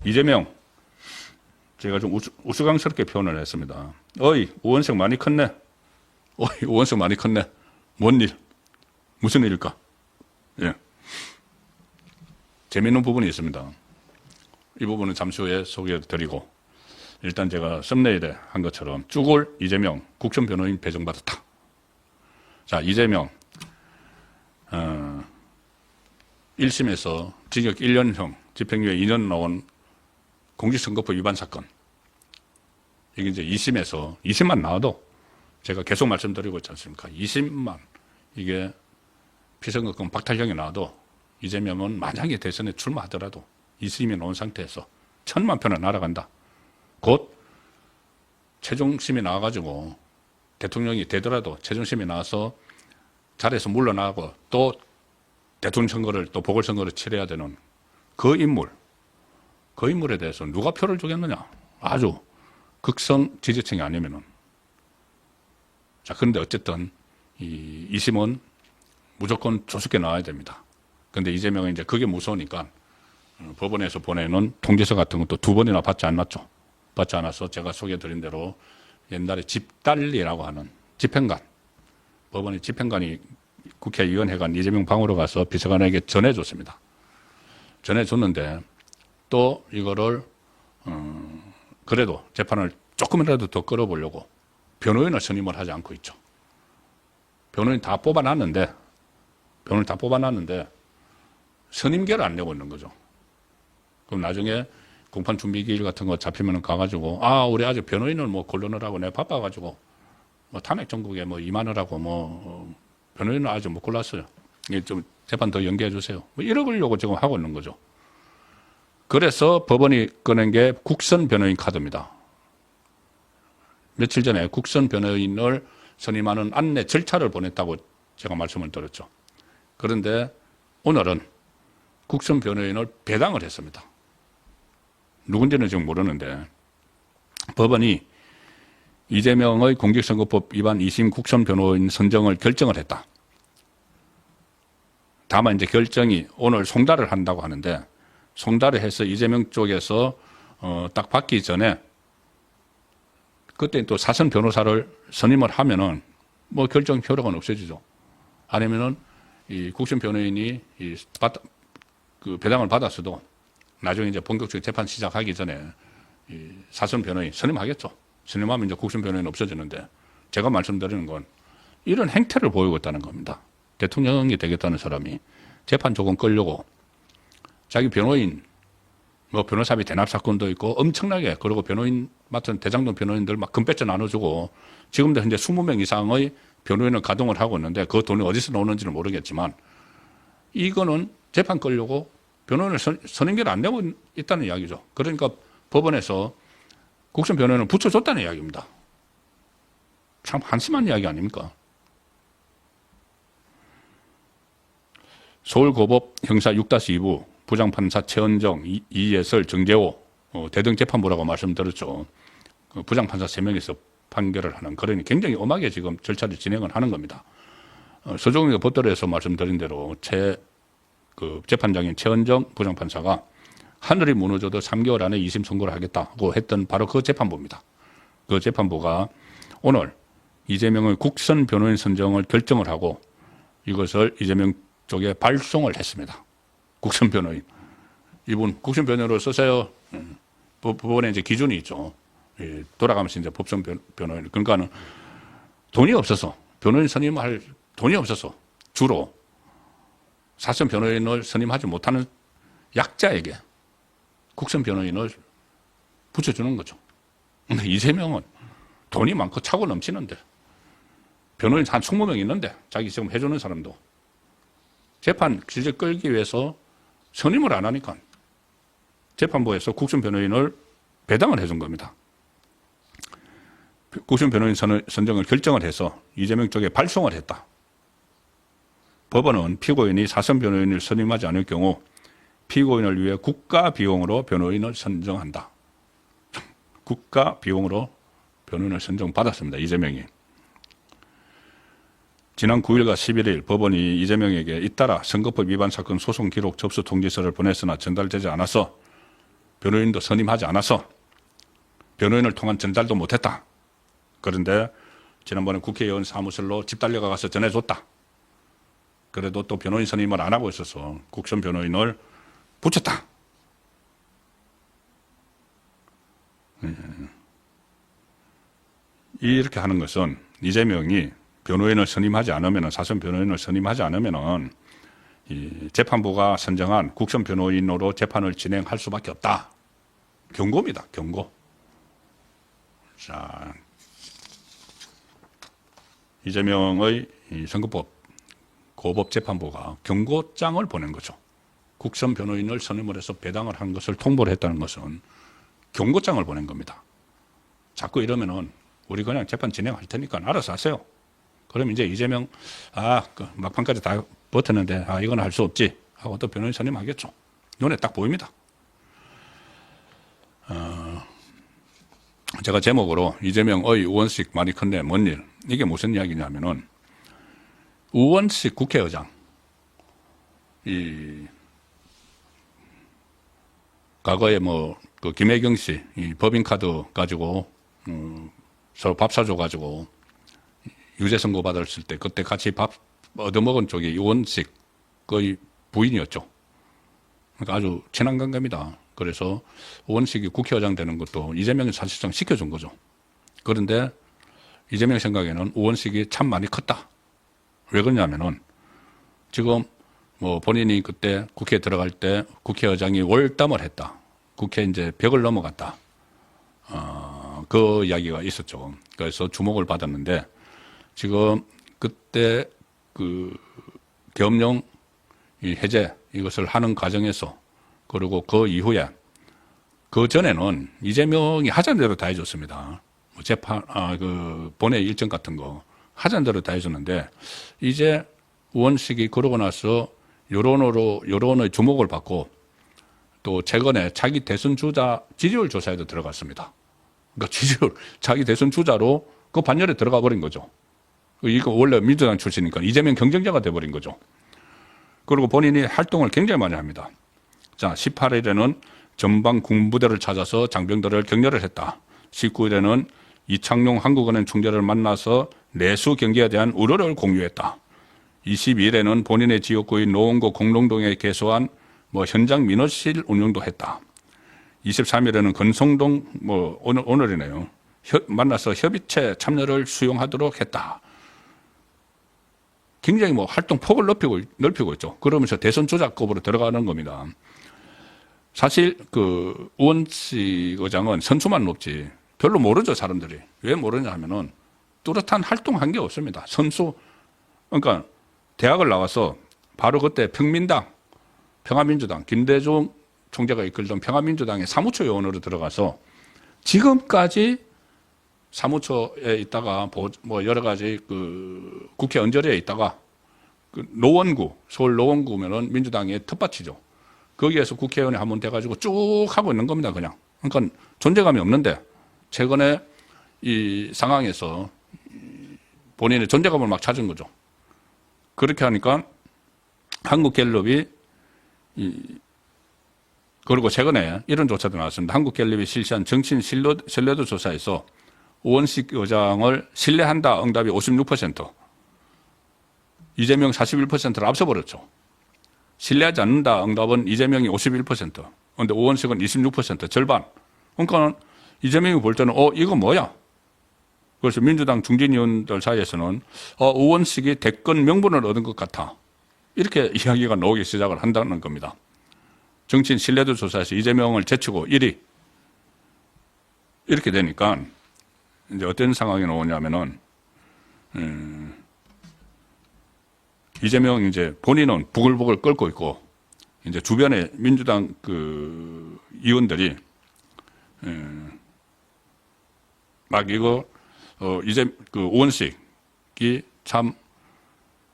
이재명, 제가 좀 우스꽝스럽게 표현을 했습니다. 어이, 우원석 많이 컸네. 어이, 우원석 많이 컸네. 뭔 일? 무슨 일일까? 예. 재미있는 부분이 있습니다. 이 부분은 잠시 후에 소개해드리고, 일단 제가 썸네일에 한 것처럼 쭈골 이재명 국선 변호인 배정받았다. 자, 이재명 1심에서 징역 1년형, 집행유예 2년 나온 공직선거법 위반 사건. 이게 이제 2심만 나와도 제가 계속 말씀드리고 있지 않습니까? 2심만 이게 피선거권 박탈형이 나와도 이재명은 만약에 대선에 출마하더라도 2심이 나온 상태에서 1,000만 표는 날아간다. 곧 최종심이 나와가지고 대통령이 되더라도 최종심이 나와서 자리에서 물러나고 또 대통령 선거를 또 보궐선거를 치러야 되는 그 인물에 대해서 누가 표를 주겠느냐. 아주 극성 지지층이 아니면은. 자, 그런데 어쨌든 이 2심은 무조건 조속히 나와야 됩니다. 근데 이재명은 이제 그게 무서우니까 법원에서 보내는 통지서 같은 것도 2번이나 받지 않았죠. 받지 않아서 제가 소개해드린 대로 옛날에 집달리라고 하는 집행관, 법원의 집행관이 국회의원회가 이재명 방으로 가서 비서관에게 전해줬습니다. 전해줬는데 또 이거를 그래도 재판을 조금이라도 더 끌어보려고 변호인을 선임을 하지 않고 있죠. 변호인 다 뽑아놨는데 선임계를 안 내고 있는 거죠. 그럼 나중에 공판 준비기일 같은 거 잡히면 가가지고, 우리 아직 변호인을 뭐 골라내라고 내가 바빠가지고, 뭐 탄핵 정국에 뭐 임하느라고 변호인을 아직 못 골랐어요. 이게 좀 재판 더 연기해 주세요. 뭐 이러려고 지금 하고 있는 거죠. 그래서 법원이 꺼낸 게 국선 변호인 카드입니다. 며칠 전에 국선 변호인을 선임하는 안내 절차를 보냈다고 제가 말씀을 드렸죠. 그런데 오늘은 국선 변호인을 배당을 했습니다. 누군지는 지금 모르는데 법원이 이재명의 공직선거법 위반 2심 국선 변호인 선정을 결정을 했다. 다만 이제 결정이 오늘 송달을 한다고 하는데 송달을 해서 이재명 쪽에서 딱 받기 전에 그때 또 사선 변호사를 선임을 하면은 뭐 결정 효력은 없어지죠. 아니면은 이 국선 변호인이 그 배당을 받았어도 나중에 이제 본격적인 재판 시작하기 전에 이 사선 변호인 선임하겠죠. 선임하면 이제 국선 변호인 없어지는데 제가 말씀드리는 건 이런 행태를 보이고 있다는 겁니다. 대통령이 되겠다는 사람이 재판 조금 끌려고 자기 변호인 뭐 변호사비 대납 사건도 있고 엄청나게 그리고 변호인 맡은 대장동 변호인들 막 금배지 나눠주고 지금도 현재 20명 이상의 변호인을 가동을 하고 있는데 그 돈이 어디서 나오는지는 모르겠지만 이거는 재판 끌려고 변호인을 선임계를 안 내고 있다는 이야기죠. 그러니까 법원에서 국선 변호인을 붙여줬다는 이야기입니다. 참 한심한 이야기 아닙니까? 서울고법 형사 6-2부 부장판사 최은정, 이예설, 정재호 대등재판부라고 말씀드렸죠. 그 부장판사 3명이서 판결을 하는 그러니 굉장히 엄하게 지금 절차를 진행을 하는 겁니다. 서종익 법대로에서 말씀드린 대로 그 재판장인 최은정 부장판사가 하늘이 무너져도 3개월 안에 2심 선고를 하겠다고 했던 바로 그 재판부입니다. 그 재판부가 오늘 이재명의 국선 변호인 선정을 결정을 하고 이것을 이재명 쪽에 발송을 했습니다. 국선 변호인. 이분 국선 변호인으로 쓰세요. 법원에 이제 기준이 있죠. 돌아가면서 이제 법선 변호인. 그러니까는 돈이 없어서 변호인 선임할 돈이 없어서 주로 사선 변호인을 선임하지 못하는 약자에게 국선 변호인을 붙여주는 거죠. 근데 이재명은 돈이 많고 차고 넘치는데 변호인 한 20명 있는데 자기 지금 해주는 사람도 재판 질질 끌기 위해서 선임을 안 하니까 재판부에서 국선 변호인을 배당을 해준 겁니다. 국선 변호인 선정을 결정을 해서 이재명 쪽에 발송을 했다. 법원은 피고인이 사선 변호인을 선임하지 않을 경우 피고인을 위해 국가 비용으로 변호인을 선정한다. 국가 비용으로 변호인을 선정받았습니다. 이재명이. 지난 9일과 11일 법원이 이재명에게 잇따라 선거법 위반 사건 소송 기록 접수 통지서를 보냈으나 전달되지 않아서 변호인도 선임하지 않아서 변호인을 통한 전달도 못했다. 그런데 지난번에 국회의원 사무실로 집 달려가서 전해줬다. 그래도 또 변호인 선임을 안 하고 있어서 국선 변호인을 붙였다. 이렇게 하는 것은 이재명이 변호인을 선임하지 않으면, 사선 변호인을 선임하지 않으면 이 재판부가 선정한 국선 변호인으로 재판을 진행할 수밖에 없다. 경고입니다. 경고. 자, 이재명의 이 선거법 고법재판부가 경고장을 보낸 거죠. 국선 변호인을 선임을 해서 배당을 한 것을 통보를 했다는 것은 경고장을 보낸 겁니다. 자꾸 이러면은 우리 그냥 재판 진행할 테니까 알아서 하세요. 그럼 이제 이재명 그 막판까지 다 버텼는데 이건 할 수 없지 하고 또 변호인 선임하겠죠. 눈에 딱 보입니다. 제가 제목으로 이재명의 우원식 많이 컸네 뭔 일, 이게 무슨 이야기냐면은 우원식 국회의장, 이 과거에 그 김혜경 씨 이 법인카드 가지고 서로 밥 사줘 가지고 유죄 선고 받았을 때 그때 같이 밥 얻어먹은 쪽이 우원식의 부인이었죠. 그러니까 아주 친한 관계입니다. 그래서 우원식이 국회의장 되는 것도 이재명이 사실상 시켜준 거죠. 그런데 이재명 생각에는 우원식이 참 많이 컸다. 왜 그러냐면은 지금 본인이 그때 국회에 들어갈 때 국회의장이 월담을 했다. 국회 이제 벽을 넘어갔다. 그 이야기가 있었죠. 그래서 주목을 받았는데 지금 그때 그 계엄령 해제 이것을 하는 과정에서 그리고 그 이후에 그 전에는 이재명이 하자는 대로 다 해줬습니다. 재판 그 본회 일정 같은 거 하자는 대로 다 해줬는데 이제 우원식이 그러고 나서 여론의 주목을 받고 또 최근에 자기 대선 주자 지지율 조사에도 들어갔습니다. 그러니까 지지율 자기 대선 주자로 그 반열에 들어가 버린 거죠. 이거 원래 민주당 출신이니까 이재명 경쟁자가 돼버린 거죠. 그리고 본인이 활동을 굉장히 많이 합니다. 자, 18일에는 전방 군부대를 찾아서 장병들을 격려를 했다. 19일에는 이창용 한국은행 총재를 만나서 내수 경기에 대한 우려를 공유했다. 22일에는 본인의 지역구인 노원구 공릉동에 개소한 현장 민원실 운영도 했다. 23일에는 건성동 오늘이네요. 만나서 협의체 참여를 수용하도록 했다. 굉장히 활동 폭을 넓히고 있죠. 그러면서 대선 조작급으로 들어가는 겁니다. 사실 그 우원식 의장은 선수만 높지 별로 모르죠, 사람들이. 왜 모르냐 하면은 뚜렷한 활동한 게 없습니다. 선수, 그러니까 대학을 나와서 바로 그때 평화민주당, 김대중 총재가 이끌던 평화민주당의 사무처 요원으로 들어가서 지금까지 사무처에 있다가 여러 가지 그 국회 언저리에 있다가 그 노원구, 서울 노원구면은 민주당의 텃밭이죠. 거기에서 국회의원이 한 번 돼가지고 쭉 하고 있는 겁니다, 그냥. 그러니까 존재감이 없는데 최근에 이 상황에서 본인의 존재감을 막 찾은 거죠. 그렇게 하니까 한국갤럽이 그리고 최근에 이런 조사도 나왔습니다. 한국갤럽이 실시한 정치인 신뢰도 조사에서 우원식 의장을 신뢰한다 응답이 56%, 이재명 41%를 앞서버렸죠. 신뢰하지 않는다 응답은 이재명이 51%, 그런데 우원식은 26%, 절반. 그러니까 이재명이 볼 때는 이거 뭐야? 그래서 민주당 중진 의원들 사이에서는 우원식이 대권 명분을 얻은 것 같아. 이렇게 이야기가 나오기 시작을 한다는 겁니다. 정치인 신뢰도 조사에서 이재명을 제치고 1위. 이렇게 되니까 이제 어떤 상황이 나오냐면은 이재명 이제 본인은 부글부글 끓고 있고 이제 주변에 민주당 그 의원들이 막 이거 이제 그 우원식이 참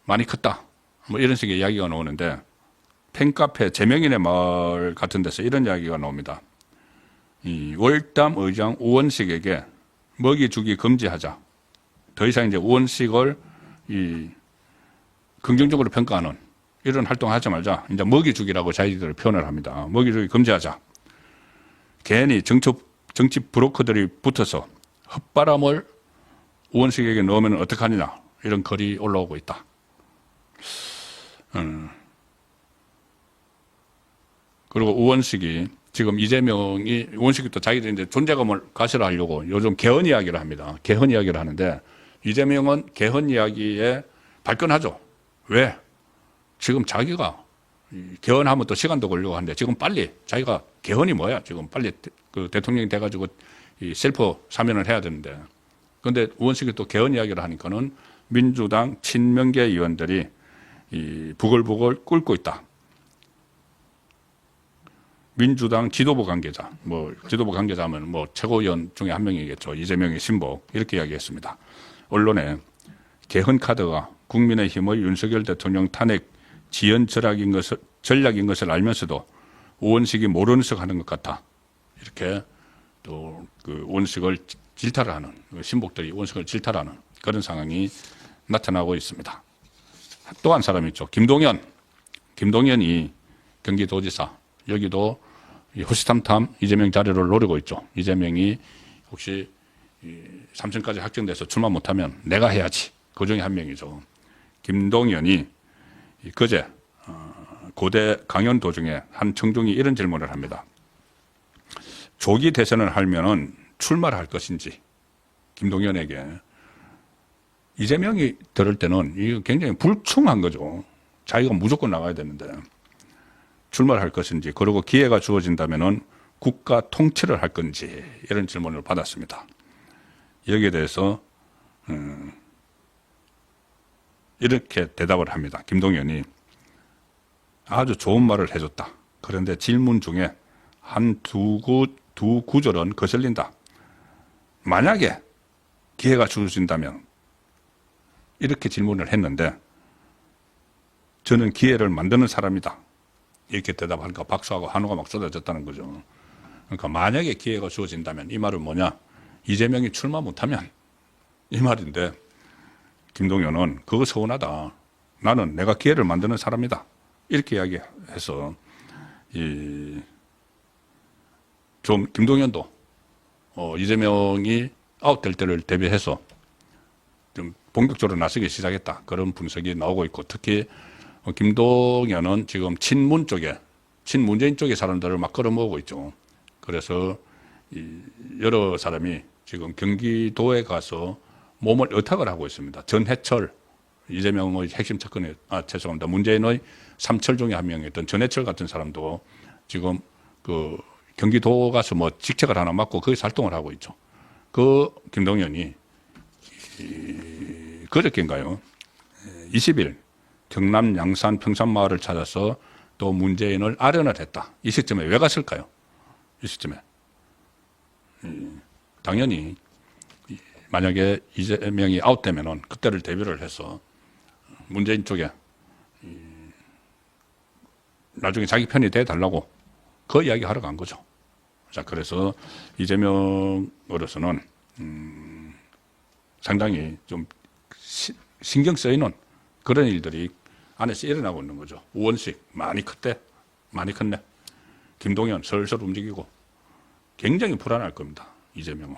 많이 컸다. 이런 식의 이야기가 나오는데 팬카페 제명인의 마을 같은 데서 이런 이야기가 나옵니다. 이 월담 의장 우원식에게 먹이 주기 금지하자. 더 이상 이제 우원식을 긍정적으로 평가하는 이런 활동을 하지 말자. 이제 먹이 주기라고 자기들을 표현을 합니다. 먹이 주기 금지하자. 괜히 정치 브로커들이 붙어서 헛바람을 우원식에게 넣으면 어떡하느냐 이런 글이 올라오고 있다. 그리고 우원식이 지금 이재명이 우원식이 또 자기들 이제 존재감을 가설하려고 요즘 개헌 이야기를 합니다. 개헌 이야기를 하는데 이재명은 개헌 이야기에 발끈하죠. 왜? 지금 자기가 개헌하면 또 시간도 걸리고 하는데 지금 빨리 자기가 개헌이 뭐야? 지금 빨리 그 대통령이 돼가지고 이 셀프 사면을 해야 되는데. 그런데 우원식이 또 개헌 이야기를 하니까는 민주당 친명계 의원들이 이 부글부글 끓고 있다. 민주당 지도부 관계자, 지도부 관계자면 최고위원 중에 한 명이겠죠. 이재명의 신복 이렇게 이야기했습니다. 언론에 개헌 카드가 국민의힘의 윤석열 대통령 탄핵 지연 전략인 것을 알면서도 우원식이 모르는 척하는 것 같아. 이렇게 또 그 우원식을 질타를 하는 신복들이 우원식을 질타하는 그런 상황이 나타나고 있습니다. 또 한 사람이 있죠. 김동연이 경기도지사 여기도 호시탐탐 이재명 자리를 노리고 있죠. 이재명이 혹시 3선까지 확정돼서 출마 못하면 내가 해야지. 그 중에 한 명이죠. 김동연이 그제 고대 강연 도중에 한 청중이 이런 질문을 합니다. 조기 대선을 하면은 출마를 할 것인지 김동연에게 이재명이 들을 때는 이거 굉장히 불충한 거죠. 자기가 무조건 나가야 되는데 출마를 할 것인지 그리고 기회가 주어진다면은 국가 통치를 할 건지 이런 질문을 받았습니다. 여기에 대해서 이렇게 대답을 합니다. 김동연이 아주 좋은 말을 해줬다. 그런데 질문 중에 두 구절은 거슬린다. 만약에 기회가 주어진다면 이렇게 질문을 했는데 저는 기회를 만드는 사람이다. 이렇게 대답하니까 박수하고 한우가 막 쏟아졌다는 거죠. 그러니까 만약에 기회가 주어진다면 이 말은 뭐냐? 이재명이 출마 못하면 이 말인데 김동연은 그거 서운하다. 나는 내가 기회를 만드는 사람이다. 이렇게 이야기해서 좀 김동연도 이재명이 아웃될 때를 대비해서 좀 본격적으로 나서기 시작했다. 그런 분석이 나오고 있고 특히 김동연은 지금 친문 쪽에 친문재인 쪽의 사람들을 막 끌어모으고 있죠. 그래서 여러 사람이 지금 경기도에 가서 몸을 의탁을 하고 있습니다. 전해철 이재명의 핵심 측근에 죄송합니다. 문재인의 삼철 중에 한 명이었던 전해철 같은 사람도 지금 그 경기도 가서 직책을 하나 맡고 거기서 활동을 하고 있죠. 그 김동연이 그저께인가요? 20일 경남 양산 평산마을을 찾아서 또 문재인을 아련을 했다. 이 시점에 왜 갔을까요? 이 시점에 당연히 만약에 이재명이 아웃되면은 그때를 대비를 해서 문재인 쪽에 나중에 자기 편이 돼달라고 그 이야기 하러 간 거죠. 자, 그래서 이재명으로서는 상당히 좀 신경 쓰이는 그런 일들이 안에서 일어나고 있는 거죠. 우원식 많이 컸네. 김동연 슬슬 움직이고 굉장히 불안할 겁니다. 이재명은.